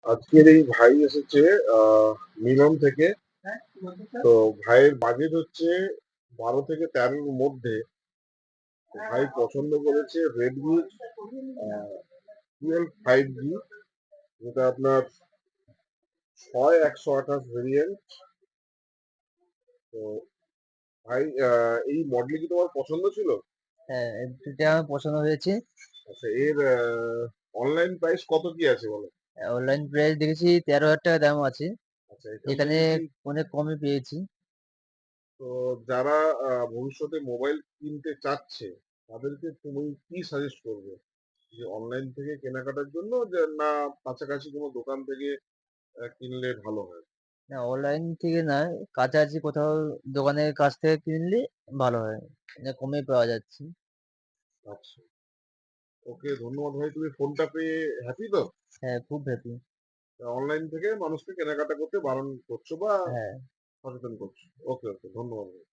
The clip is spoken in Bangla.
আজকের এই ভাই এসেছে মিলন থেকে। তো ভাইয়ের বাজেট হচ্ছে 12 থেকে 13-র মধ্যে। তো ভাই পছন্দ করেছে রেডমি 12 5G, যেটা আপনার 128 ভেরিয়েন্ট। তো ভাই, এই মডেল কি তোমার পছন্দ ছিল? হ্যাঁ, এটা আমার পছন্দ হয়েছে। আচ্ছা, এর অনলাইন প্রাইস কত কি আছে বলো? অনলাইন প্রাইস দেখেছি 13,000 টাকা দাম আছে। আচ্ছা, এখান এখানে থেকে কি অনেক কমে পেয়েছি। তো যারা ভবিষ্যতে মোবাইল কিনতে চাচ্ছে তাদেরকে তুমি কি সাজেস্ট করবে, যে অনলাইন থেকে কেনাকাটার জন্য, যে না কাছাকাছি কোনো দোকান থেকে কিনলে ভালো হয়? না, অনলাইন থেকে না, কাছাকাছি কোথাও দোকানের কাছ থেকে কিনলে ভালো হয়। কমে পাওয়া যাচ্ছে। আচ্ছা, ওকে, ধন্যবাদ ভাই। তুমি ফোনটা পেয়ে হ্যাপি তো? হ্যাঁ, খুব হ্যাপি। অনলাইন থেকে মানুষকে কেনাকাটা করতে বারণ করছো বা হ্যাঁ। সচেতন করছো। ওকে ওকে, ধন্যবাদ ভাই।